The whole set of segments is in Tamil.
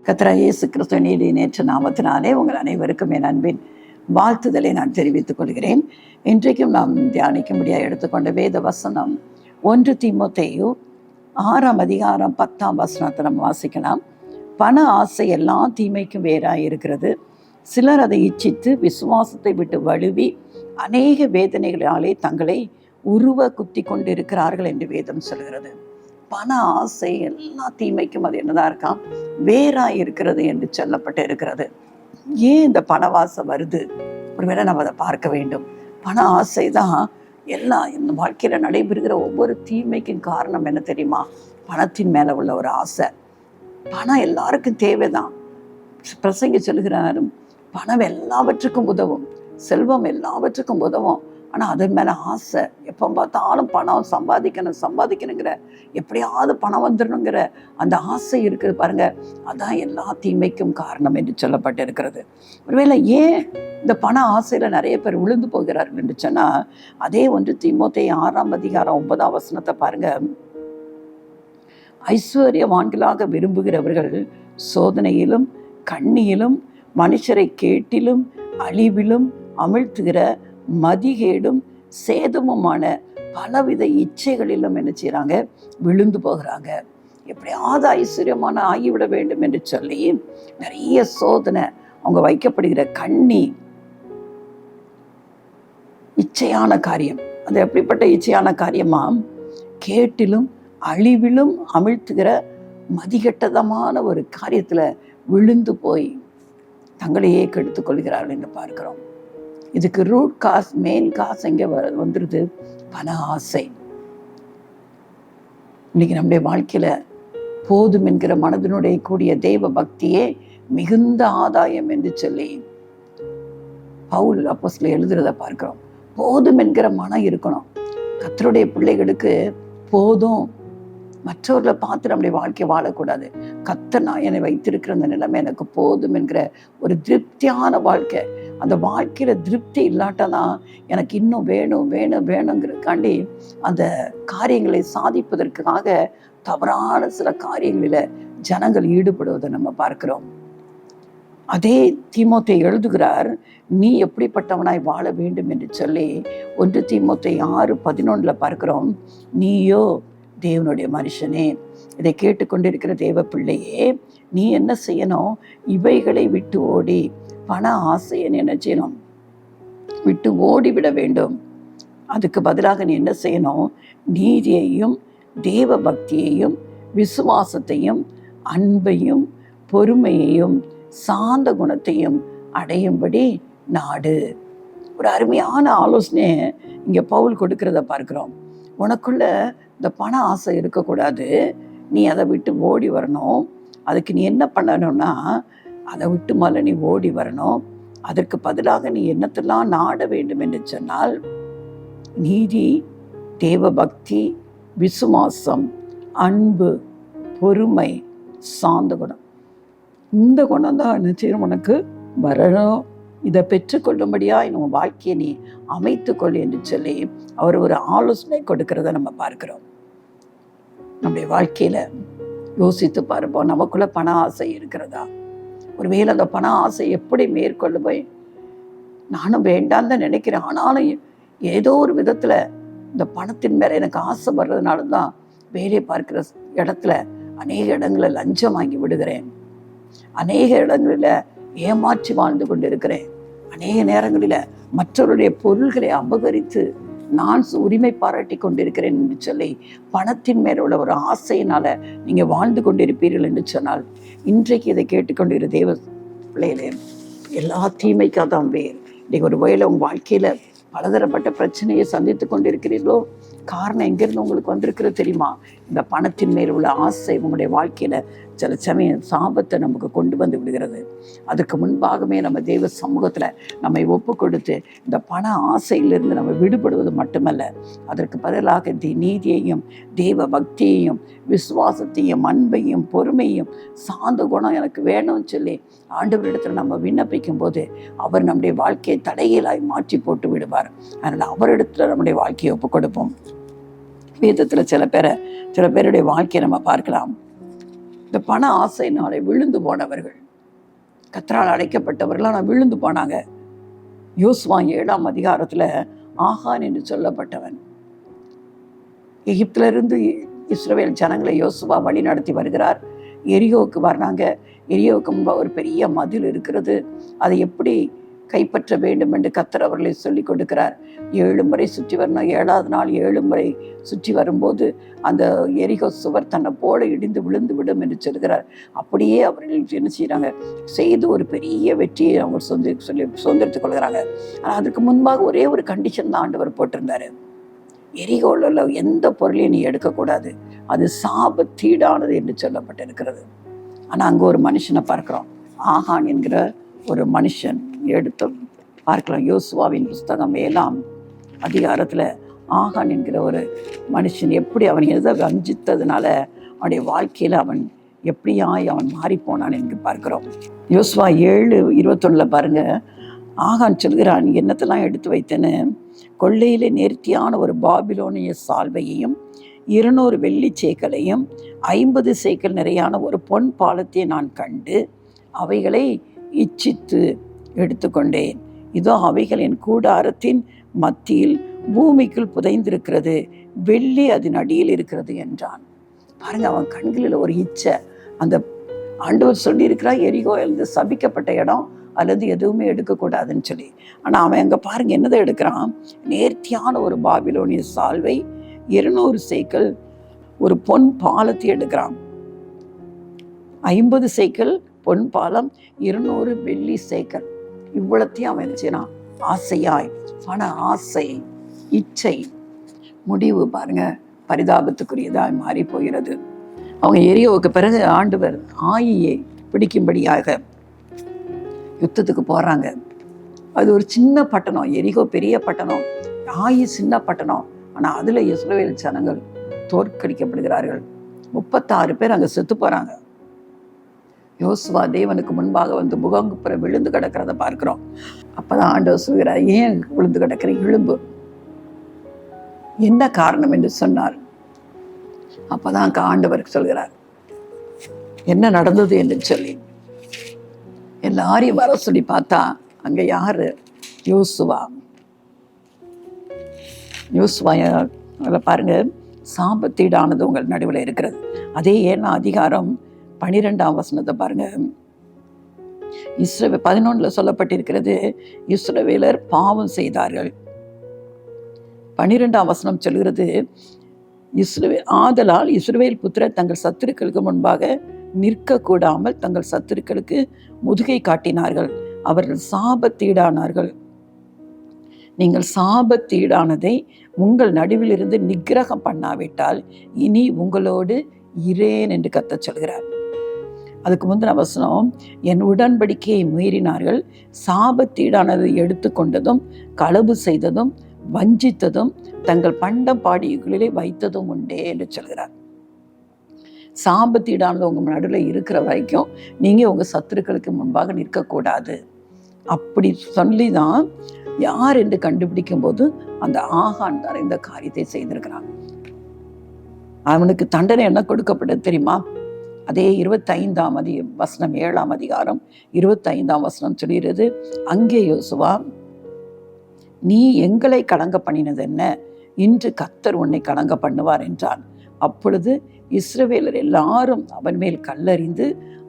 கர்த்தராகிய இயேசு கிறிஸ்துவின் நேற்று நாமத்தினாலே உங்கள் அனைவருக்கும் என் அன்பின் வாழ்த்துதலை நான் தெரிவித்துக் கொள்கிறேன். இன்றைக்கும் நாம் தியானிக்கும்படியாக எடுத்துக்கொண்ட வேத வசனம் 1 தீமோத்தேயு 6ஆம் அதிகாரம் 10ஆம் வசனத்தை நம்ம வாசிக்கலாம். பண ஆசை எல்லா தீமைக்கும் வேறாய் இருக்கிறது. சிலர் அதை இச்சித்து விசுவாசத்தை விட்டு வழுவி அநேக வேதனைகளாலே தங்களை உருவ குத்தி கொண்டிருக்கிறார்கள் என்று வேதம் சொல்கிறது. பண ஆசை எல்லா தீமைக்கும் அது என்னதான் இருக்காம், வேறாய் இருக்கிறது என்று சொல்லப்பட்டு இருக்கிறது. ஏன் இந்த பணவாசை வருது? ஒருவேளை நம்ம அதை பார்க்க வேண்டும். பண ஆசை தான் இந்த வாழ்க்கையில நடைபெறுகிற ஒவ்வொரு தீமைக்கும் காரணம் என்ன தெரியுமா? பணத்தின் மேல உள்ள ஒரு ஆசை. பணம் எல்லாருக்கும் தேவைதான். பிரசங்கி சொல்கிறாரும், பணம் எல்லாவற்றுக்கும் உதவும், செல்வம் எல்லாவற்றுக்கும் உதவும். ஆனால் அதன் மேலே ஆசை, எப்போ பார்த்தாலும் பணம் சம்பாதிக்கணுங்கிற, எப்படியாவது பணம் வந்துடணுங்கிற அந்த ஆசை இருக்குது பாருங்க. அதான் எல்லா தீமைக்கும் காரணம் என்று சொல்லப்பட்டு இருக்கிறது. ஒருவேளை ஏன் இந்த பண ஆசையில் நிறைய பேர் விழுந்து போகிறார்கள் என்று சொன்னால், அதே 1 தீமோத்தேயு 6ஆம் அதிகாரம் 9ஆம் வசனத்தை பாருங்க. ஐஸ்வர்யவான்களாக விரும்புகிறவர்கள் சோதனையிலும் கண்ணியிலும் மனுஷரை கேட்டிலும் அழிவிலும் அமிழ்த்துகிற மதிகேடும் சேதமுமான பலவித இச்சைகளிலும் என்ன செய்யறாங்க, விழுந்து போகிறாங்க. எப்படியாவது ஐஸ்வர்யமான ஆகிவிட வேண்டும் என்று சொல்லி நிறைய சோதனை, அவங்க வைக்கப்படுகிற கண்ணி இச்சையான காரியம். அது எப்படிப்பட்ட இச்சையான காரியமா? கேட்டிலும் அழிவிலும் அமிழ்த்துகிற மதிகெட்டதமான ஒரு காரியத்துல விழுந்து போய் தங்களையே கெடுத்துக் கொள்கிறார்கள் என்று பார்க்கிறோம். இதுக்கு ரூட் காஸ், மெயின் காஸ் எங்கே வந்துடுது? பண ஆசை. இன்னைக்கு நம்முடைய வாழ்க்கையில போதும் என்கிற மனதினுடைய கூடிய தெய்வ பக்தியே மிகுந்த ஆதாயம் என்று சொல்லி பவுல் அப்போஸ்தலர் எழுதுறத பார்க்கிறோம். போதும் என்கிற மனம் இருக்கணும். கர்த்தருடைய பிள்ளைகளுக்கு போதும், மற்றவர்களை பார்த்து நம்முடைய வாழ்க்கையை வாழக்கூடாது. கர்த்தர் நான் என்னை வைத்திருக்கிற அந்த நிலைமை எனக்கு போதும் என்கிற ஒரு திருப்தியான வாழ்க்கை. அந்த வாழ்க்கையில திருப்தி இல்லாட்டதான் எனக்கு இன்னும் வேணுங்கிறதுக்காண்டி அந்த காரியங்களை சாதிப்பதற்காக தவறான சில காரியங்களில ஜனங்கள் ஈடுபடுவதை நம்ம பார்க்கிறோம். அதே தீமோத்தேயு எழுதுகிறார், நீ எப்படிப்பட்டவனாய் வாழ வேண்டும் என்று சொல்லி 1 தீமோத்தேயு 6:11 பார்க்கிறோம். நீயோ தேவனுடைய மனுஷனே, இதை கேட்டுக்கொண்டிருக்கிற தேவ பிள்ளையே, நீ என்ன செய்யணும்? இவைகளை விட்டு ஓடி, பண ஆசையை என்ன செய்யணும்? விட்டு ஓடிவிட வேண்டும். அதுக்கு பதிலாக நீ என்ன செய்யணும்? நீதியையும் தேவ பக்தியையும் விசுவாசத்தையும் அன்பையும் பொறுமையையும் சாந்த குணத்தையும் அடையும்படி நாடு. ஒரு அருமையான ஆலோசனையை இங்க பவுல் கொடுக்கிறத பார்க்கிறோம். உனக்குள்ள இந்த பண ஆசை இருக்கக்கூடாது. நீ அதை விட்டு ஓடி வரணும். அதுக்கு நீ என்ன பண்ணணும்னா, அதை விட்டு மேலே நீ ஓடி வரணும். அதற்கு பதிலாக நீ என்னத்தெல்லாம் நாட வேண்டும் என்று சொன்னால், நீதி, தேவ பக்தி, விசுவாசம், அன்பு, பொறுமை, சாந்த குணம். இந்த குணம் தான் என்ன செய்யணும்? உனக்கு வரணும். இதை பெற்றுக்கொள்ளும்படியா உன் வாழ்க்கையை நீ அமைத்துக்கொள் என்று சொல்லி அவர் ஒரு ஆலோசனை கொடுக்கிறத நம்ம பார்க்கிறோம். நம்முடைய வாழ்க்கையில யோசித்து பார்ப்போம், நமக்குள்ள பண ஆசை இருக்கிறதா? ஒருவேளை அந்த பண ஆசை எப்படி மேற்கொள்ள போய், நானும் வேண்டான்னு தான் நினைக்கிறேன், ஆனாலும் ஏதோ ஒரு விதத்துல இந்த பணத்தின் மேல எனக்கு ஆசை வர்றதுனால தான் வேலை பார்க்கிற இடத்துல அநேக இடங்களில் லஞ்சம் வாங்கி விடுகிறேன், அநேக இடங்களில் ஏமாற்றி வாழ்ந்து கொண்டு இருக்கிறேன், அநேக நேரங்களில் மற்றவருடைய பொருள்களை அபகரித்து நான் உரிமை பாராட்டி கொண்டிருக்கிறேன் என்று சொல்லி பணத்தின் மேல உள்ள ஒரு ஆசையினால நீங்க வாழ்ந்து கொண்டிருப்பீர்கள் என்று சொன்னால், இன்றைக்கு இதை கேட்டுக்கொண்டிருக்கிற தேவ பிள்ளைகளே, எல்லா தீமைக்காக தான் வேர். இன்னைக்கு ஒரு வேளை உங்க வாழ்க்கையில பலதரப்பட்ட பிரச்சனையை சந்தித்து கொண்டிருக்கிறீர்களோ, காரணம் எங்கிருந்து உங்களுக்கு வந்திருக்கிறது தெரியுமா? இந்த பணத்தின் மேல் உள்ள ஆசை உங்களுடைய வாழ்க்கையில சில சமயம் சாபத்தை நமக்கு கொண்டு வந்து விடுகிறது. அதுக்கு முன்பாகவே நம்ம தெய்வ சமூகத்துல நம்மை ஒப்பு கொடுத்து இந்த பண ஆசையிலிருந்து நம்ம விடுபடுவது மட்டுமல்ல, அதற்கு பதிலாக நீதியையும் தேவ பக்தியையும் விசுவாசத்தையும் அன்பையும் பொறுமையும் சாந்த குணம் எனக்கு வேணும்னு சொல்லி ஆண்டவரிடத்துல நம்ம விண்ணப்பிக்கும் போது அவர் நம்முடைய வாழ்க்கையை தடையிலாய் மாற்றி போட்டு விடுவார். அதனால் அவரிடத்துல நம்முடைய வாழ்க்கையை ஒப்பு கொடுப்போம். வேதத்துல சில பேருடைய வாழ்க்கையை நம்ம பார்க்கலாம். இந்த பண ஆசையினாலே விழுந்து போனவர்கள், கர்த்தரால் அழைக்கப்பட்டவர்கள் ஆனால் விழுந்து போனாங்க. யோசுவா 7ஆம் அதிகாரத்தில் ஆகான் என்று சொல்லப்பட்டவன் எகிப்திலிருந்து இஸ்ரவேல் ஜனங்களை யோசுவா வழி நடத்தி வருகிறார். எரிகோவுக்கு வர்றாங்க. எரிகோவுக்கு ஒரு பெரிய மதில் இருக்கிறது. அதை எப்படி கைப்பற்ற வேண்டும் என்று கர்த்தர் அவர்களை சொல்லிக் கொடுக்கிறார். 7 முறை சுற்றி வரணும். 7ஆவது நாள் 7 முறை சுற்றி வரும்போது அந்த எரிகோ சுவர் தன்னை போல இடிந்து விழுந்து விடும் என்று சொல்கிறார். அப்படியே அவர்கள் என்ன செய்கிறாங்க, செய்து ஒரு பெரிய வெற்றியை அவங்க சுதந்திரத்துக் கொள்கிறாங்க. ஆனால் அதுக்கு முன்பாக ஒரே ஒரு கண்டிஷன் தான் ஆண்டவர் போட்டிருந்தாரு. எரிகோல எந்த பொருளையும் நீ எடுக்கக்கூடாது, அது சாபத்தீடானது என்று சொல்லப்பட்டிருக்கிறது. ஆனால் அங்கே ஒரு மனுஷனை பார்க்கிறோம். ஆகான் என்கிற ஒரு மனுஷன் எடுத்து பார்க்கலாம். யோசுவாவின் புஸ்தகம் 7ஆம் அதிகாரத்தில் ஆகான் என்கிற ஒரு மனுஷன் எப்படி அவன் எதை வஞ்சித்ததுனால அவனுடைய வாழ்க்கையில் அவன் எப்படியாய் அவன் மாறிப்போனான் என்று பார்க்கிறோம். யோசுவா 7:21 பாருங்க. ஆகான் சொல்கிறான், என்னத்தெல்லாம் எடுத்து வைத்தேன்னு, கொள்ளையிலே நேர்த்தியான ஒரு பாபிலோனிய சால்வையையும் 200 வெள்ளி சேக்கலையும் 50 சேக்கல் நிறையான ஒரு பொன் பாலத்தை நான் கண்டு அவைகளை இச்சித்து எடுத்துக்கொண்டேன். இதோ அவைகள் என் கூடாரத்தின் மத்தியில் பூமிக்குள் புதைந்திருக்கிறது, வெள்ளி அதன் அடியில் இருக்கிறது என்றான். பாருங்க, அவன் கண்களில் ஒரு இச்சை. அந்த ஆண்டவர் சொல்லியிருக்கிறார், எரிகோ இருந்து சபிக்கப்பட்ட இடம், அல்லது எதுவுமே எடுக்கக்கூடாதுன்னு சொல்லி. ஆனால் அவன் அங்கே பாருங்க என்னதை எடுக்கிறான், நேர்த்தியான ஒரு பாபிலோனிய சால்வை, 200 சேக்கல் ஒரு பொன் பாலத்தை எடுக்கிறான். 50 சேக்கல் பொன் பாலம், 200 வெள்ளி சேக்கல். இவ்வளத்தையும் அவன் என்ன செய்யறான், ஆசையாய், பண ஆசை, இச்சை, முடிவு பாருங்க பரிதாபத்துக்குரியதாய் மாறி போகிறது. அவங்க எரியோவுக்கு பிறகு ஆண்டவர் ஆயியை பிடிக்கும்படியாக யுத்தத்துக்கு போறாங்க. அது ஒரு சின்ன பட்டணம், எரிகோ பெரிய பட்டணம், ஆயி சின்ன பட்டணம். ஆனால் அதுல இஸ்ரவேல் ஜனங்கள் தோற்கடிக்கப்படுகிறார்கள். 36 பேர் அங்கே செத்து போறாங்க. யோசுவா தேவனுக்கு முன்பாக வந்து முகங்குப்புற விழுந்து கிடக்கிறத பார்க்கிறோம். அப்பதான் ஆண்டவர் சொல்கிறார், ஏன் விழுந்து கிடக்கிற, எழும்பு, என்ன காரணம் என்று சொன்னார். அப்பதான் ஆண்டவர் சொல்கிறார் என்ன நடந்தது என்று சொல்லி. எல்லாரையும் வர சொல்லி பார்த்தா அங்க யாரு, யோசுவா. பாருங்க, சாபத்தீடானது உங்கள் நடுவில் இருக்கிறது. அதே 7ஆம் அதிகாரம் 12ஆம் வசனத்தை பாருங்க. 11 சொல்லப்பட்டிருக்கிறது, இஸ்ரவேலர் பாவம் செய்தார்கள். 12ஆம் வசனம் சொல்கிறது, ஆதலால் இஸ்ரவேல் புத்திரர் தங்கள் சத்துருக்களுக்கு முன்பாக நிற்க கூடாமல் தங்கள் சத்துருக்களுக்கு முதுகை காட்டினார்கள், அவர்கள் சாபத்தீடானார்கள். நீங்கள் சாபத்தீடானதை உங்கள் நடுவில் இருந்து நிக்கிரகம் பண்ணாவிட்டால் இனி உங்களோடு இரேன் என்று கர்த்தர் சொல்கிறார். அதுக்கு முந்தின வசனம், என் உடன்படிக்கையை மீறினார்கள், சாபத்தீடானதை எடுத்துக்கொண்டதும் களவு செய்ததும் வஞ்சித்ததும் தங்கள் பண்டம் பாடிகளிலே வைத்ததும் உண்டே என்று சொல்கிறார். சாபத்தீடானது உங்க நடுவில் இருக்கிற வரைக்கும் நீங்க உங்க சத்துருக்களுக்கு முன்பாக நிற்கக்கூடாது. அப்படி சொல்லிதான் யார் என்று கண்டுபிடிக்கும் போது அந்த ஆகான் தான் இந்த காரியத்தை செய்திருக்கிறான். அவனுக்கு தண்டனை என்ன கொடுக்கப்பட்டது தெரியுமா? அதே 25ஆம் வசனம் 7ஆம் அதிகாரம் 25ஆம் வசனம் சொல்கிறது, அங்கே யோசுவா, நீ எங்களை கலங்க பண்ணினது என்ன, இன்று கர்த்தர் உன்னை கலங்க பண்ணுவார் என்றான். அப்பொழுது இஸ்ரவேலர் எல்லாரும் அவன் மேல் கல்லறிந்து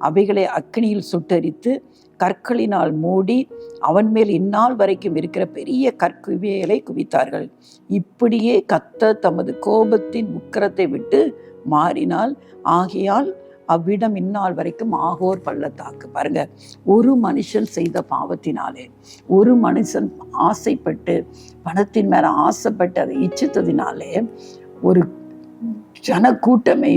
அவைகளை அக்கினியில் சுட்டரித்து கற்களினால் மூடி அவன் மேல் இந்நாள் வரைக்கும் இருக்கிற பெரிய கற்குவியலை குவித்தார்கள். இப்படியே கர்த்தர் தமது கோபத்தின் உக்கிரத்தை விட்டு மாறினால், ஆகையால் அவ்விடம் இந்நாள் வரைக்கும் ஆகோர் பள்ளத்தாக்கு. பாருங்க, ஒரு மனுஷன் செய்த பாவத்தினாலே, ஒரு மனுஷன் ஆசைப்பட்டு பணத்தின் மேல ஆசைப்பட்டு அதை இச்சித்ததினாலே ஒரு ஜன கூட்டமே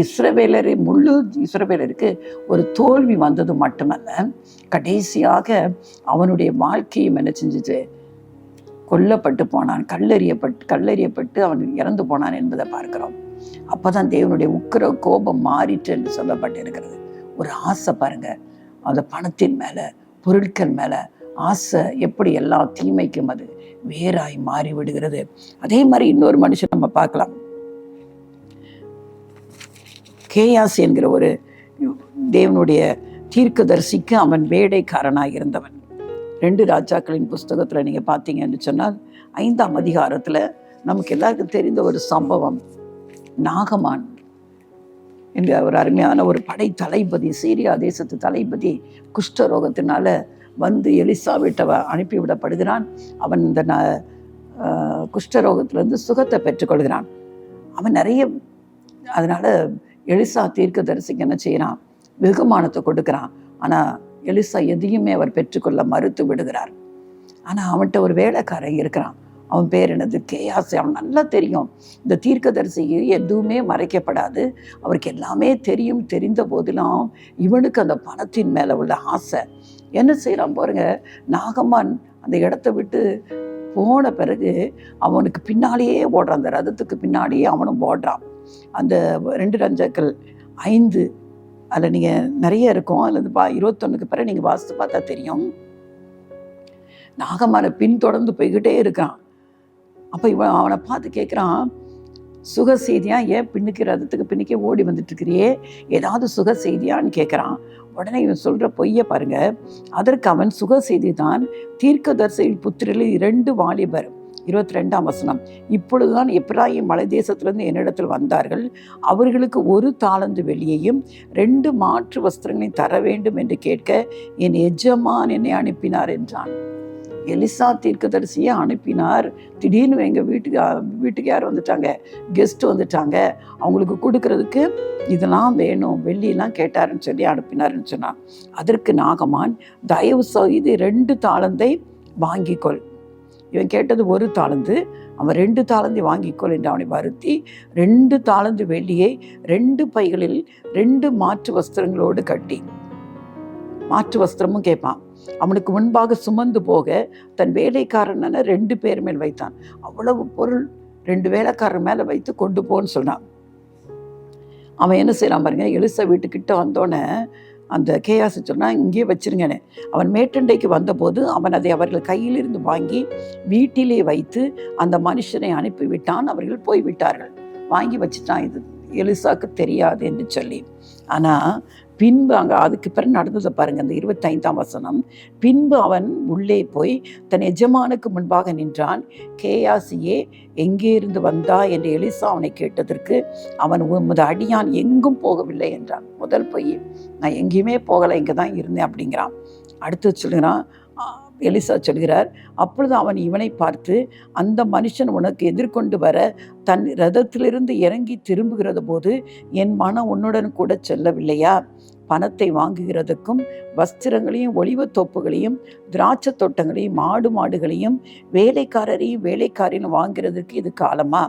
முழு இஸ்ரவேலருக்கு ஒரு தோல்வி வந்தது மட்டுமல்ல, கடைசியாக அவனுடைய வாழ்க்கையும் என்ன செஞ்சுச்சு, கொல்லப்பட்டு போனான், கல்லெறியப்பட்டு அவன் இறந்து போனான் என்பதை பார்க்கிறோம். அப்பதான் தேவனுடைய உக்கிர கோபம் மாறிட்டு என்று சொல்லப்பட்டிருக்கிறது. ஒரு ஆசை பாருங்க, அந்த பணத்தின் மேல, பொருட்கள் மேல ஆசை எப்படி எல்லா தீமைக்கும் அது வேறாய் மாறி விடுகிறது. அதே மாதிரி இன்னொரு மனுஷன் நம்ம பார்க்கலாம். கேயாஸ் என்கிற ஒரு தேவனுடைய தீர்க்கதரிசிக்கு அவன் வேடைக்காரனாக இருந்தவன். 2 ராஜாக்களின் புஸ்தகத்தில் நீங்கள் பார்த்தீங்கன்னு சொன்னால் 5ஆம் அதிகாரத்தில் நமக்கு எல்லாருக்கும் தெரிந்த ஒரு சம்பவம், நாகமான் என்ற ஒரு அருமையான ஒரு படை தளபதி, சீரியா தேசத்து தளபதி குஷ்டரோகத்தினால வந்து எலிசா வீட்டை அனுப்பிவிடப்படுகிறான். அவன் இந்த குஷ்டரோகத்திலிருந்து சுகத்தை பெற்றுக்கொள்கிறான். அவன் நிறைய, அதனால எலிசா தீர்க்கதரிசிக்கு என்ன செய்யறான், வெகுமானத்தை கொடுக்குறான். ஆனால் எலிசா எதையுமே அவர் பெற்றுக்கொள்ள மறுத்து விடுகிறார். ஆனால் அவன்கிட்ட ஒரு வேலைக்காரன் இருக்கிறான். அவன் பேர் என்னது, கேயாசி. அவன் நல்லா தெரியும், இந்த தீர்க்கதரிசிக்கு எதுவுமே மறைக்கப்படாது, அவருக்கு எல்லாமே தெரியும். தெரிந்த போதிலும் இவனுக்கு அந்த பணத்தின் மேலே உள்ள ஆசை. என்ன செய்யறான் பாருங்க, நாகமான் அந்த இடத்த விட்டு போன பிறகு அவனுக்கு பின்னாலேயே ஓடுறான், அந்த ரதத்துக்கு பின்னாடியே அவனும் ஓடுறான். அந்த 2 ராஜாக்கள் 5 அதில் நீங்கள் நிறைய இருக்கும். அதில் 21க்கு பிறகு நீங்கள் வாசித்து பார்த்தா தெரியும், நாகமான பின்தொடர்ந்து போய்கிட்டே இருக்கான். அப்போ இவன் அவனை பார்த்து கேட்குறான், சுக செய்தியா, ஏன் பின்னுக்கு ரதத்துக்கு பின்னுக்கே ஓடி வந்துட்டு இருக்கிறியே, ஏதாவது சுக செய்தியான்னு கேட்குறான். உடனே இவன் சொல்கிற பொய்ய பாருங்க. அதற்கு அவன், சுக செய்தி தான், தீர்க்கதரிசியின் புத்திரரில் 2 வாலிபர், 22ஆம் வசனம், இப்பொழுதுதான் எப்பிராயீம் மலை தேசத்திலிருந்து என்னிடத்தில் வந்தார்கள், அவர்களுக்கு 1 தாலந்து வெள்ளியையும் 2 மாற்று வஸ்திரங்களையும் தர வேண்டும் என்று கேட்க என் எஜமான் என்னை அனுப்பினார் என்றான். எலிசா தீர்க்கதரிசியை அனுப்பினார். திடீர்னு எங்கள் வீட்டுக்கு யார் வந்துட்டாங்க, கெஸ்ட் வந்துட்டாங்க, அவங்களுக்கு கொடுக்கறதுக்கு இதெல்லாம் வேணும், வெள்ளியெல்லாம் கேட்டாருன்னு சொல்லி அனுப்பினாருன்னு சொன்னான். அதற்கு நாகமான், தயவு செய்து 2 தாலந்தை வாங்கிக்கொள். இவன் கேட்டது 1 தாலந்து, அவன் 2 தாலந்தை வாங்கிக்கொள் என்று அவனை வருத்தி 2 தாலந்து வெள்ளியை 2 பைகளில் 2 மாற்று வஸ்திரங்களோடு கட்டி, மாற்று வஸ்திரமும் கேட்பான், அவனுக்கு முன்பாக சுமந்து போக தன் வேலைக்காரன 2 பேர் மேல் வைத்தான். அவ்வளவு பொருள் 2 வேலைக்காரன் மேலே வைத்து கொண்டு போன்னு சொன்னான். அவன் என்ன செய்யறான் பாருங்க, எலிசா வீட்டுக்கிட்ட வந்தோடனே அந்த கேயாசி சொன்னான், இங்கேயே வச்சிருங்கன்னு. அவன் மேட்டண்டைக்கு வந்தபோது அவன் அதை அவர்கள் கையிலிருந்து வாங்கி வீட்டிலே வைத்து அந்த மனுஷனை அனுப்பிவிட்டான். அவர்கள் போய்விட்டார்கள், வாங்கி வச்சுட்டான். இது எலிசாக்கு தெரியாது என்று சொல்லி. ஆனால் பின்பு அங்கே அதுக்கு பிறகு நடந்ததை பாருங்க, அந்த 25ஆம் வசனம், பின்பு அவன் உள்ளே போய் தன் எஜமானுக்கு முன்பாக நின்றான். கேயாசியே, எங்கே இருந்து வந்தா என்று எலிசா அவனை கேட்டதற்கு அவன், உமது அடியான் எங்கும் போகவில்லை என்றான். முதல் போய், நான் எங்கேயுமே போகலை, இங்கே தான் இருந்தேன் அப்படிங்கிறான். அடுத்து சொல்கிறான், எலிசா சொல்கிறார், அப்பொழுது அவன் இவனை பார்த்து, அந்த மனுஷன் உனக்கு எதிர்கொண்டு வர தன் ரதத்திலிருந்து இறங்கி திரும்புகிறது போது என் மனம் உன்னுடன் கூட செல்லவில்லையா? பணத்தை வாங்குகிறதுக்கும் வஸ்திரங்களையும் ஒலிவத்தோப்புகளையும் திராட்சை தோட்டங்களையும் மாடுகளையும் வேலைக்காரையும் வாங்கிறதுக்கு இது காலமா?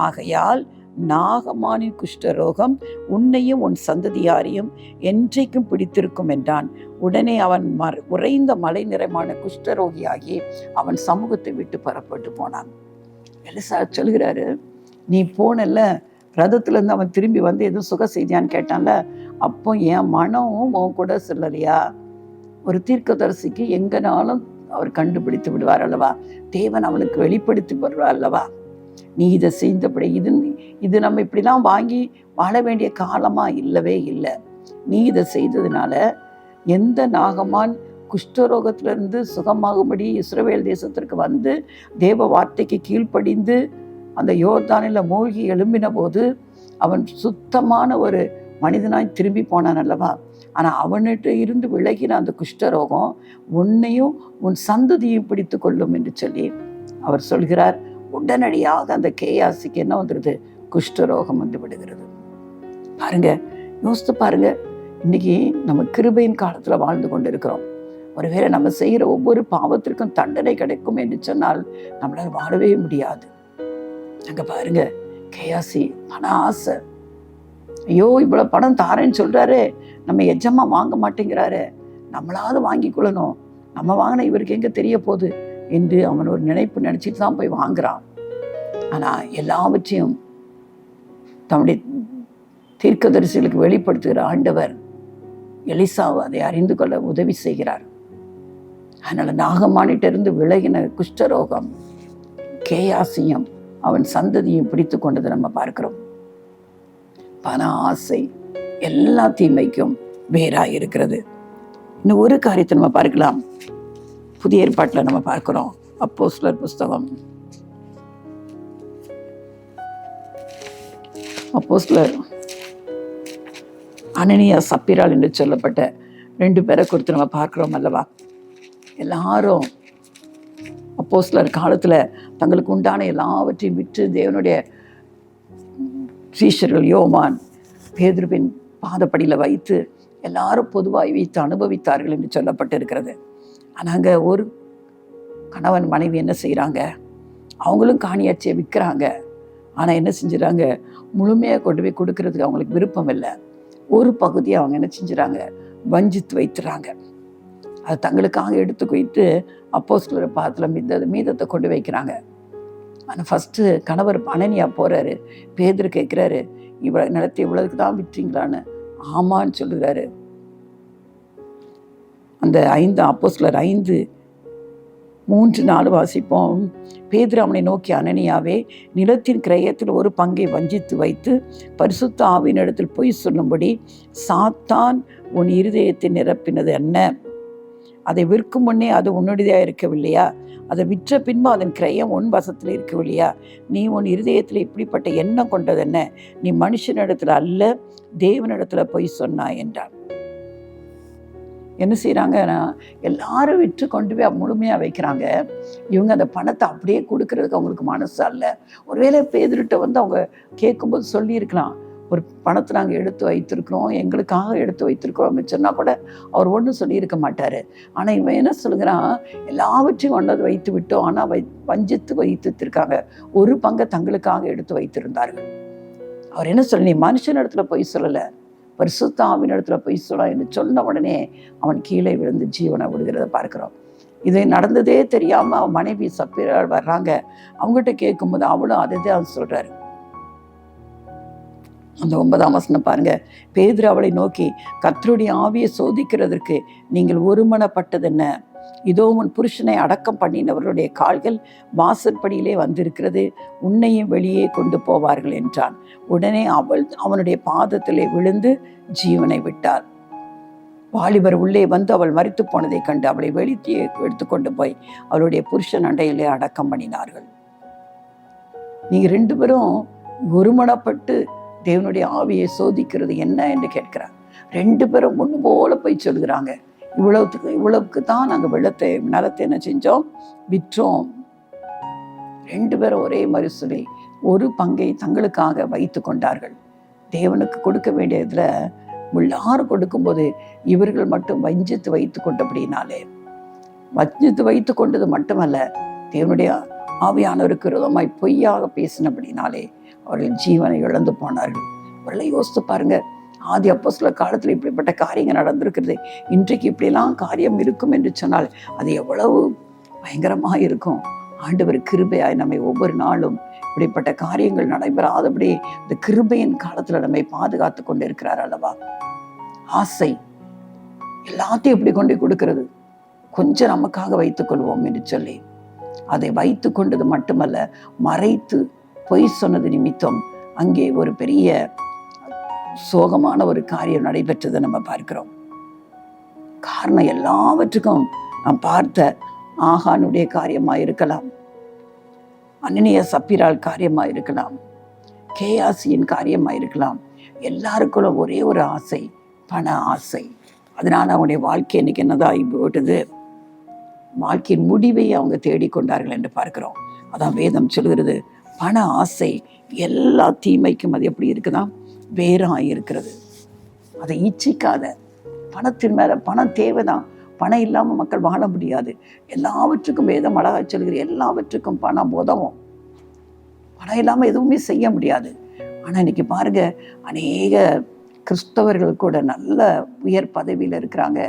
ஆகையால் நாகமானின் குஷ்டரோகம் உன்னையும் உன் சந்ததியாரையும் என்றைக்கும் பிடித்திருக்கும் என்றான். உடனே அவன் உறைந்த மலை நிறமான குஷ்டரோகியாகி அவன் சமூகத்தை விட்டு புறப்பட்டு போனான். எலிசா சொல்கிறாரு, நீ போனல ரதத்துலேருந்து அவன் திரும்பி வந்து எதுவும் சுக செய்தியான்னு கேட்டான்ல, அப்போ என் மனமும் உன் கூட சொல்லலையா? ஒரு தீர்க்கதரிசிக்கு எங்கனாலும் அவர் கண்டுபிடித்து விடுவார் அல்லவா, தேவன் அவனுக்கு வெளிப்படுத்தி வருவார் அல்லவா. நீ இதை செய்தபடி இது நம்ம இப்படிலாம் வாங்கி வாழ வேண்டிய காலமா இல்லவே இல்லை. நீ இதை செய்ததுனால எந்த நாகமான் குஷ்டரோகத்திலிருந்து சுகமாகும்படி இஸ்ரவேல் தேசத்திற்கு வந்து தேவ வார்த்தைக்கு கீழ்ப்படிந்து அந்த யோர்தானில் மூழ்கி எழும்பின போது அவன் சுத்தமான ஒரு மனிதனாய் திரும்பி போனான் அல்லவா. ஆனால் அவன்கிட்ட இருந்து விலகின அந்த குஷ்டரோகம் உன்னையும் உன் சந்ததியையும் பிடித்து கொள்ளும் என்று சொல்லி அவர் சொல்கிறார். உடனடியாக அந்த கேயாசிக்கு என்ன வந்துடுது, குஷ்டரோகம் வந்து விடுகிறது. பாருங்க, யோசித்து பாருங்க, இன்னைக்கு நம்ம கிருபையின் காலத்துல வாழ்ந்து கொண்டு இருக்கிறோம். ஒருவேளை நம்ம செய்கிற ஒவ்வொரு பாவத்திற்கும் தண்டனை கிடைக்கும் என்று சொன்னால் நம்மளால் வாழவே முடியாது. அங்க பாருங்க, கேயாசி பண ஆசை, ஐயோ இவ்வளவு பணம் தாரேன்னு சொல்றாரு, நம்ம எஜமா வாங்க மாட்டேங்கிறாரு, நம்மளாவது வாங்கி கொள்ளணும், நம்ம வாங்கின இவருக்கு எங்க தெரிய போகுது என்று அவன் ஒரு நினைப்பு நினைச்சிட்டு தான் போய் வாங்குறான். ஆனா எல்லாவற்றையும் தன்னுடைய தீர்க்கதரிசிகளுக்கு வெளிப்படுத்துகிற ஆண்டவர் எலிசாவை அதை அறிந்து கொள்ள உதவி செய்கிறார். அதனால நாகமானிட்ட இருந்து விலகின குஷ்டரோகம் கேயாசியும் அவன் சந்ததியும் பிடித்து கொண்டதை நம்ம பார்க்கிறோம். பண ஆசை எல்லா தீமைக்கும் வேறாய் இருக்கிறது. இன்னும் ஒரு காரியத்தை நம்ம பார்க்கலாம். புதிய ஏற்பாட்டில் நம்ம பார்க்கிறோம். அப்போஸ்தலர் புஸ்தகம், அப்போஸ்தலர் அனனியா சப்பீராள் என்று சொல்லப்பட்ட 2 பேரை குறித்து நம்ம பார்க்கிறோம் அல்லவா? எல்லாரும் அப்போஸ்தலர் காலத்துல தங்களுக்கு உண்டான எல்லாவற்றையும் விற்று தேவனுடைய சீஷர்கள் யோவான் பேதுருவின் பாதப்படியில் வைத்து எல்லாரும் பொதுவாய் வைத்து அனுபவித்தார்கள் என்று சொல்லப்பட்டிருக்கிறது. ஆனால் அங்கே ஒரு கணவன் மனைவி என்ன செய்கிறாங்க? அவங்களும் காணியாட்சியை விற்கிறாங்க. ஆனால் என்ன செஞ்சுறாங்க? முழுமையாக கொண்டு போய் கொடுக்கறதுக்கு அவங்களுக்கு விருப்பம் இல்லை. ஒரு பகுதியை அவங்க என்ன செஞ்சுறாங்க? வஞ்சித்து வைத்துறாங்க. அது தங்களுக்காக எடுத்து போயிட்டு அப்போஸ்தலர் பாதத்தில் மீதத்தை கொண்டு வைக்கிறாங்க. ஆனால் ஃபஸ்ட்டு கணவர் அனனியா போகிறாரு. பேதுரு கேட்குறாரு, இவ்வளோ நிலத்தை இவ்வளவுக்கு தான் விற்றீங்களான்னு. ஆமான்னு சொல்லுறாரு. அந்த 5 அப்போஸ்தலர் 5:3-4 வாசிப்போம். பேதுரு அவனை நோக்கி, அனனியாவே, நிலத்தின் கிரயத்தில் ஒரு பங்கை வஞ்சித்து வைத்து பரிசுத்த ஆவியினிடத்தில் பொய் சொல்லும்படி சாத்தான் உன் இருதயத்தை நிரப்பினது என்ன? அதை விற்கும் முன்னே அது உன்னுடையதாக இருக்கவில்லையா? அதை விற்ற பின்பு அதன் கிரயம் உன் வசத்தில் இருக்கவில்லையா? நீ உன் இருதயத்தில் இப்படிப்பட்ட எண்ணம் கொண்டது என்ன? நீ மனுஷனிடத்துல அல்ல, தேவனிடத்துல பொய் சொன்னாய் என்றான். என்ன செய்கிறாங்கன்னா, எல்லாரும் விற்று கொண்டு போய் முழுமையாக வைக்கிறாங்க. இவங்க அந்த பணத்தை அப்படியே கொடுக்கறதுக்கு அவங்களுக்கு மனசு அல்ல. ஒருவேளை பேதுருட்ட அவங்க கேட்கும்போது சொல்லியிருக்கலாம், ஒரு பணத்தை நாங்கள் எடுத்து வைத்திருக்கிறோம், எங்களுக்காக எடுத்து வைத்திருக்கிறோம் சொன்னால் கூட அவர் ஒன்றும் சொல்லியிருக்க மாட்டார். ஆனால் இவன் என்ன சொல்லுகிறான்? எல்லாவற்றையும் கொண்டது வைத்து விட்டோம், ஆனால் வஞ்சித்து வைத்திருக்காங்க. ஒரு பங்கை தங்களுக்காக எடுத்து வைத்திருந்தார்கள். அவர் என்ன சொல்ல, நீ மனுஷன் இடத்துல பொய் சொல்லலை, பரிசுத்த ஆவியின் இடத்துல பொய் சொல்ல என்று சொன்ன உடனே அவன் கீழே விழுந்து ஜீவனை விடுகிறத பார்க்கிறோம். இது நடந்ததே தெரியாமல் அவன் மனைவி சப்பீராள் வர்றாங்க. அவங்ககிட்ட கேட்கும்போது அவளும் அதை தான் சொல்கிறாரு. அந்த 9ஆம் வசனம் பாருங்க. பேதுரு அவளை நோக்கி, கர்த்தருடைய ஆவியை சோதிக்கிறதற்கு நீங்கள் ஒருமனப்பட்டது என்ன? இதோ உன் புருஷனை அடக்கம் பண்ணினவர்களுடைய கால்கள் வாசற்படியிலே வந்திருக்கிறது, உன்னையும் வெளியே கொண்டு போவார்கள் என்றான். உடனே அவள் அவனுடைய பாதத்திலே விழுந்து ஜீவனை விட்டாள். வாலிபர் உள்ளே வந்து அவள் மரித்து போனதை கண்டு அவளை வெளியே எடுத்துக்கொண்டு போய் அவளுடைய புருஷன் அண்டையிலே அடக்கம் பண்ணினார்கள். நீங்க 2 பேரும் ஒருமனப்பட்டு தேவனுடைய ஆவியை சோதிக்கிறது என்ன என்று கேட்கிறார். 2 பேரும் ஒன்று போல போய் சொல்கிறாங்க, இவ்வளவுக்கு தான் நாங்கள் நிலத்தை என்ன செஞ்சோம்? விற்றோம். 2 பேரும் ஒரே மாதிரி சொல்லி ஒரு பங்கை தங்களுக்காக வைத்து கொண்டார்கள். தேவனுக்கு கொடுக்க வேண்டியதுல எல்லாரும் கொடுக்கும்போது இவர்கள் மட்டும் வஞ்சித்து வைத்து கொண்டபடினாலே, வஞ்சித்து வைத்து கொண்டது மட்டுமல்ல, தேவனுடைய ஆவியானவருக்கு விரோதமாய் பொய்யாக பேசினபடினாலே அவர்கள் ஜீவனை இழந்து போனார்கள். அவர்களை யோசித்து பாருங்க. ஆதி அப்போஸ்தலர் காலத்தில் இப்படிப்பட்ட காரியங்கள் நடந்திருக்கிறது. இன்றைக்கு இப்படியெல்லாம் காரியம் இருக்கும் என்று சொன்னால் அது எவ்வளவு பயங்கரமாக இருக்கும். ஆண்டவர் கிருபையாய் நம்மை ஒவ்வொரு நாளும் இப்படிப்பட்ட காரியங்கள் நடைபெறாதபடி இந்த கிருபையின் காலத்துல நம்மை பாதுகாத்து கொண்டு இருக்கிறார் அல்லவா? ஆசை எல்லாத்தையும் எப்படி கொண்டு கொடுக்கிறது? கொஞ்சம் நமக்காக வைத்துக் கொள்வோம் என்று சொல்லி அதை வைத்து கொண்டது மட்டுமல்ல, மறைத்து பொய் சொன்னது நிமித்தம் அங்கே ஒரு பெரிய சோகமான ஒரு காரியம் நடைபெற்றதை நம்ம பார்க்கிறோம். காரணம் எல்லாவற்றுக்கும் நாம் பார்த்த ஆகானுடைய காரியமா இருக்கலாம், அனனியா சப்பீராள் காரியமா இருக்கலாம், கேயாசியின் காரியமா இருக்கலாம். எல்லாருக்குள்ள ஒரே ஒரு ஆசை, பண ஆசை. அதனால அவனுடைய வாழ்க்கை இன்னைக்கு என்னதான் போட்டது? வாழ்க்கையின் முடிவை அவங்க தேடிக்கொண்டார்கள் என்று பார்க்கிறோம். அதான் வேதம் சொல்கிறது, பண ஆசை எல்லா தீமைக்கும் அது எப்படி இருக்குதான்? வேறாக இருக்கிறது. அதை இச்சிக்காத. பணத்தின் மேல பணம் தேவைதான். பணம் இல்லாமல் மக்கள் வாழ முடியாது. எல்லாவற்றுக்கும் வேதம் அழகா சொல்கிற, எல்லாவற்றுக்கும் பணம் உதவும். பணம் இல்லாமல் எதுவுமே செய்ய முடியாது. ஆனால் இன்னைக்கு பாருங்க, அநேக கிறிஸ்தவர்கள் கூட நல்ல உயர் பதவியில் இருக்கிறாங்க,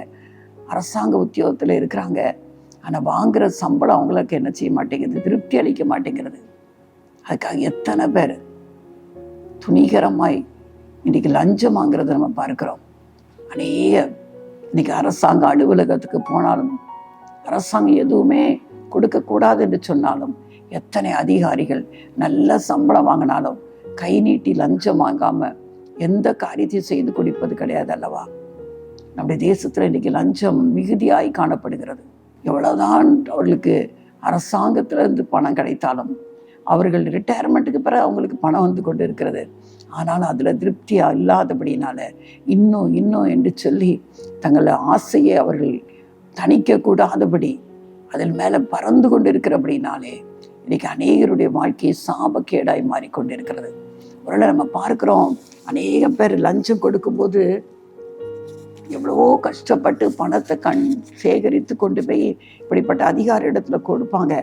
அரசாங்க உத்தியோகத்தில் இருக்கிறாங்க. ஆனால் வாங்குகிற சம்பளம் அவங்களுக்கு என்ன செய்ய மாட்டேங்குது? திருப்தி அளிக்க மாட்டேங்கிறது. அதுக்காக எத்தனை பேர் துணிகரமாய் இன்னைக்கு லஞ்சம் வாங்குறத நம்ம பார்க்கிறோம். அநேக இன்னைக்கு அரசாங்க அலுவலகத்துக்கு போனாலும், அரசாங்கம் எதுவுமே கொடுக்கக்கூடாது என்று சொன்னாலும், எத்தனை அதிகாரிகள் நல்ல சம்பளம் வாங்கினாலும் கை நீட்டி லஞ்சம் வாங்காம எந்த காரியத்தையும் செய்து கொடுப்பது கிடையாது அல்லவா? நம்முடைய தேசத்தில் இன்றைக்கி லஞ்சம் மிகுதியாய் காணப்படுகிறது. எவ்வளவுதான் அவர்களுக்கு அரசாங்கத்திலிருந்து பணம் கிடைத்தாலும் அவர்கள் ரிட்டையர்மெண்ட்டுக்கு பிறகு அவங்களுக்கு பணம் வந்து கொண்டு இருக்கிறது. ஆனாலும் அதில் திருப்தியாக இல்லாதபடினால இன்னும் என்று சொல்லி தங்கள் ஆசையை அவர்கள் தணிக்கக்கூடாதபடி அதில் மேலே பறந்து கொண்டு இருக்கிறபடினாலே இன்றைக்கி அநேகருடைய வாழ்க்கையை சாபக்கேடாய் மாறிக்கொண்டிருக்கிறது. ஒருவேளை நம்ம பார்க்குறோம், அநேக பேர் லஞ்சம் கொடுக்கும்போது எவ்வளவோ கஷ்டப்பட்டு பணத்தை சேகரித்து கொண்டு போய் இப்படிப்பட்ட அதிகார இடத்துல கொடுப்பாங்க.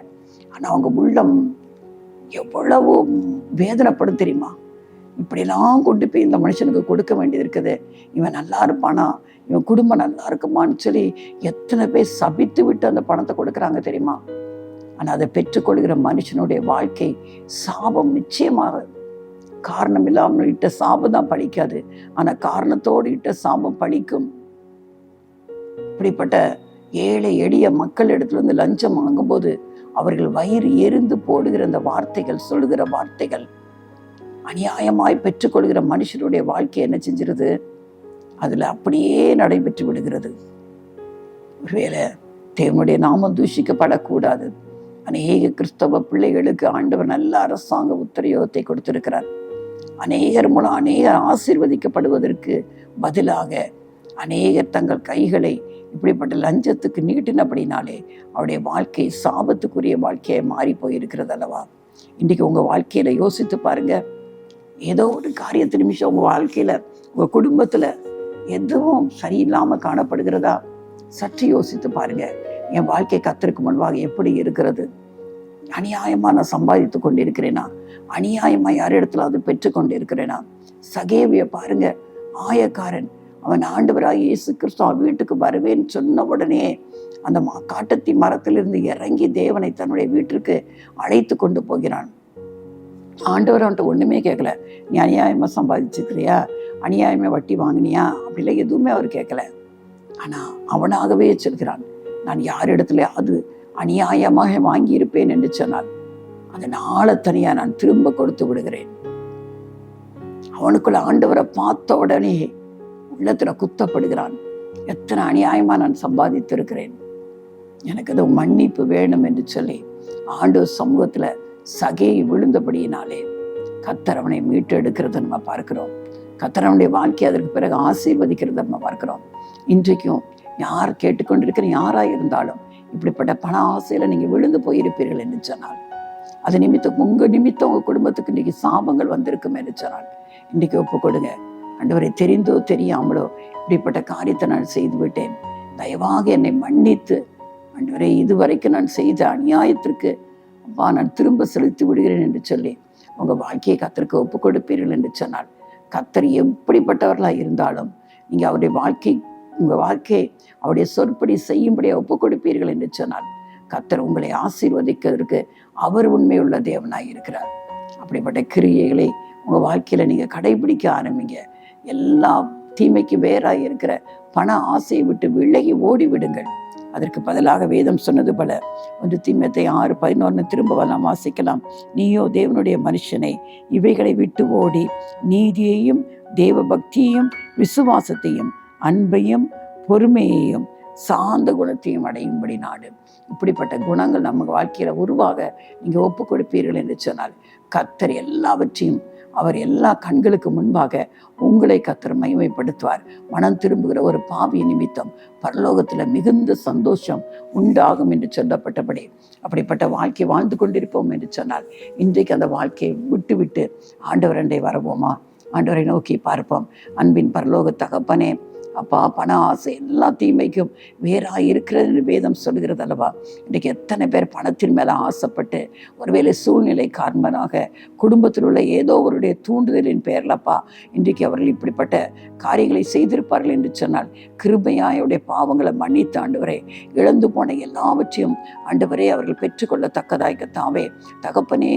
ஆனால் அவங்க உள்ளம் எவ்வளவோ வேதனைப்படும் தெரியுமா? இப்படிலாம் கொண்டு போய் இந்த மனுஷனுக்கு கொடுக்க வேண்டியது இருக்குது, இவன் நல்லா இருப்பானா, இவன் குடும்பம் நல்லா இருக்குமான்னு சொல்லி எத்தனை பேர் சபித்து விட்டு அந்த பணத்தை கொடுக்குறாங்க தெரியுமா? ஆனால் அதை பெற்றுக்கொள்கிற மனுஷனுடைய வாழ்க்கை சாபம். நிச்சயமாக காரணம் இல்லாமல் இட்ட சாபம் தான் பழிக்காது, ஆனால் காரணத்தோடு இட்ட சாபம் பழிக்கும். இப்படிப்பட்ட ஏழை எளிய மக்கள் இடத்துல இருந்து லஞ்சம் வாங்கும்போது அவர்கள் வயிறு எரிந்து போடுகிற அந்த வார்த்தைகள், சொல்லுகிற வார்த்தைகள் அநியாயமாய் பெற்றுக்கொள்கிற மனுஷனுடைய வாழ்க்கை என்ன செஞ்சிருது? அதில் அப்படியே நடைபெற்று விடுகிறது. ஒருவேளை தேவனுடைய நாமம் தூஷிக்கப்படக்கூடாது. அநேக கிறிஸ்தவ பிள்ளைகளுக்கு ஆண்டவர் நல்ல அரசாங்க உத்தரயோகத்தை கொடுத்திருக்கிறார். அநேகர் மூலம் அநேகர் ஆசீர்வதிக்கப்படுவதற்கு பதிலாக அநேகர் தங்கள் கைகளை இப்படிப்பட்ட லஞ்சத்துக்கு நீட்டினபடினாலே அவருடைய வாழ்க்கை சாபத்துக்குரிய வாழ்க்கையை மாறி போயிருக்கிறது அல்லவா? இன்றைக்கி உங்கள் வாழ்க்கையில் யோசித்து பாருங்க. ஏதோ ஒரு காரியத்து நிமிஷம் உங்கள் வாழ்க்கையில், உங்கள் குடும்பத்தில் எதுவும் சரியில்லாமல் காணப்படுகிறதா? சற்று யோசித்து பாருங்க. என் வாழ்க்கை கர்த்தருக்கு முன்பாக எப்படி இருக்கிறது? அநியாயமாக நான் சம்பாதித்து கொண்டிருக்கிறேனா? அநியாயமாக யார் இடத்துல அது பெற்றுக்கொண்டு இருக்கிறேனா? சகேவியை பாருங்க, ஆயக்காரன். அவன் ஆண்டவராக இயேசு கிறிஸ்து அவன் வீட்டுக்கு வருவேன்னு சொன்ன உடனே அந்த காட்டத்தி மரத்திலிருந்து இறங்கி தேவனை தன்னுடைய வீட்டிற்கு அழைத்து கொண்டு போகிறான். ஆண்டவர் அவன்கிட்ட ஒன்றுமே கேட்கல. நீ அநியாயமாக சம்பாதிச்சுக்கிறியா, அநியாயமாக வட்டி வாங்கினியா, அப்படிலாம் எதுவுமே அவர் கேட்கல. ஆனால் அவனாகவே சொல்கிறான், நான் யாரிடத்துல அது அநியாயமாக வாங்கியிருப்பேன் என்று சொன்னால் அதனால தனியாக நான் திரும்ப கொடுத்து விடுகிறேன். அவனுக்குள்ள ஆண்டவரை பார்த்த உடனே உள்ளத்துல குத்தப்படுகிறான். எத்தனை அநியாயமா நான் சம்பாதித்திருக்கிறேன், எனக்கு அது மன்னிப்பு வேணும் என்று சொல்லி ஆண்டவர் சமூகத்துல சகையை விழுந்தபடியினாலே கர்த்தர் அவனை மீட்டு எடுக்கிறத நம்ம பார்க்கிறோம். கர்த்தர் அவனுடைய வாழ்க்கை அதற்கு பிறகு ஆசீர்வதிக்கிறத நம்ம பார்க்கிறோம். இன்றைக்கும் யார் கேட்டுக்கொண்டிருக்கிற யாராக இருந்தாலும் இப்படிப்பட்ட பண ஆசையில நீங்க விழுந்து போயிருப்பீர்கள் என்று சொன்னால், அது நிமித்தம் உங்க நிமித்தம் உங்க குடும்பத்துக்கு இன்னைக்கு சாபங்கள் வந்திருக்கும் என்று சொன்னால் இன்னைக்கு ஒப்பு கொடுங்க. ஆண்டவரை தெரிந்தோ தெரியாமலோ இப்படிப்பட்ட காரியத்தை நான் செய்து விட்டேன், தயவாக என்னை மன்னித்து ஆண்டவரை இதுவரைக்கும் நான் செய்த அநியாயத்திற்கு அப்பா நான் திரும்ப செலுத்தி விடுகிறேன் என்று சொல்லி உங்க வாழ்க்கையை கர்த்தருக்கு ஒப்பு கொடுப்பீர்கள் என்று சொன்னால், கர்த்தர் எப்படிப்பட்டவர்களாக இருந்தாலும் நீங்க அவருடைய வாழ்க்கை, உங்க வாழ்க்கையை அவருடைய சொற்படி செய்யும்படியாக ஒப்பு கொடுப்பீர்கள் என்று சொன்னால் கர்த்தர் உங்களை ஆசீர்வதிக்கிறதுக்கு அவர் உண்மையுள்ள தேவனாய் இருக்கிறார். அப்படிப்பட்ட கிரியைகளை உங்க வாழ்க்கையில நீங்க கடைபிடிக்க ஆரம்பிங்க. எல்லா தீமைக்கு வேறாய் இருக்கிற பண ஆசையை விட்டு விலகி ஓடி விடுங்கள். அதற்கு பதிலாக வேதம் சொன்னது போல 1 தீமோத்தேயு 6:11 திரும்ப நாம் வாசிக்கலாம். நீயோ தேவனுடைய மனுஷனை இவைகளை விட்டு ஓடி நீதியையும் தேவ பக்தியையும் விசுவாசத்தையும் அன்பையும் பொறுமையையும் சாந்த குணத்தையும் அடையும்படி நாடு. இப்படிப்பட்ட குணங்கள் நம்ம வாழ்க்கையில உருவாக நீங்க ஒப்பு கொடுப்பீர்கள் என்று சொன்னால் கர்த்தர் எல்லாவற்றையும் அவர் எல்லா கண்களுக்கு முன்பாக உங்களை கர்த்தர் மகிமைப்படுத்துவார். மனம் திரும்புகிற ஒரு பாவி நிமித்தம் பரலோகத்துல மிகுந்த சந்தோஷம் உண்டாகும் என்று சொல்லப்பட்டபடி அப்படிப்பட்ட வாழ்க்கை வாழ்ந்து கொண்டிருப்போம் என்று சொன்னால் இன்றைக்கு அந்த வாழ்க்கையை விட்டு ஆண்டவரண்டை வரவோமா? ஆண்டவரை நோக்கி பார்ப்போம். அன்பின் பரலோக தகப்பனே, அப்பா, பண ஆசை எல்லா தீமைக்கும் வேறாக இருக்கிறது வேதம் சொல்கிறது அல்லவா? இன்றைக்கு எத்தனை பேர் பணத்தின் மேலே ஆசைப்பட்டு ஒருவேளை சூழ்நிலை காரணமாக குடும்பத்தில் உள்ள ஏதோ ஒருடைய தூண்டுதலின் பெயர்லப்பா இன்றைக்கு அவர்கள் இப்படிப்பட்ட காரியங்களை செய்திருப்பார்கள் என்று சொன்னால் கிருபையாயுடைய பாவங்களை மன்னித்து ஆண்டவரே இழந்து போன எல்லாவற்றையும் ஆண்டவரே அவர்கள் பெற்றுக்கொள்ளத்தக்கதாய் கர்த்தாவே தகப்பனே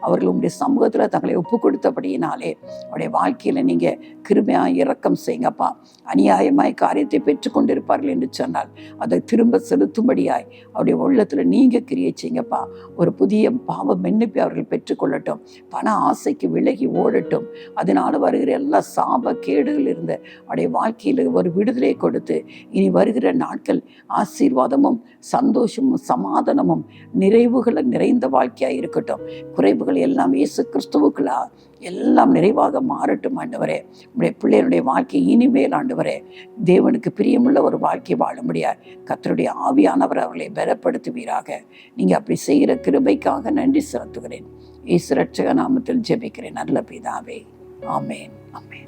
அவர்கள் உங்களுடைய சமூகத்தில் தங்களை ஒப்பு கொடுத்தபடியினாலே அவருடைய வாழ்க்கையில் நீங்கள் கிருபையாக இரக்கம் செய்யுங்கப்பா. அநியாய அநியாயமாய் காரியத்தை பெற்றுக்கொண்டிருப்பார்கள் என்று சொன்னால் அதை திரும்ப செலுத்தும்படியாய் அவருடைய உள்ளத்தில் நீங்க கிரியை செய்யுங்கப்பா. ஒரு புதிய பாவ மன்னிப்பை அவர்கள் பெற்றுக்கொள்ளட்டும். பண ஆசைக்கு விலகி ஓடட்டும். அதனால வருகிற எல்லா சாப கேடுகள் இருந்த அவருடைய வாழ்க்கையில் ஒரு விடுதலை கொடுத்து இனி வருகிற நாட்கள் ஆசீர்வாதமும் சந்தோஷமும் சமாதானமும் நிறைவுகளை நிறைந்த வாழ்க்கையாக இருக்கட்டும். குறைவுகள் எல்லாம் இயேசு கிறிஸ்துவுக்குள்ளா எல்லாம் நிறைவாக மாறட்டும் ஆண்டவரே. உடைய பிள்ளைகளுடைய வாழ்க்கை இனிமேல் ஆண்டவரே தேவனுக்கு பிரியமுள்ள ஒரு வாழ்க்கை வாழ முடியாது. கர்த்தருடைய ஆவியானவர் அவர்களை பலப்படுத்துவீராக. நீங்கள் அப்படி செய்கிற கிருபைக்காக நன்றி செலுத்துகிறேன். இயேசு ரட்சக நாமத்தில் ஜெபிக்கிறேன் நல்ல பிதாவே. ஆமேன், ஆமேன்.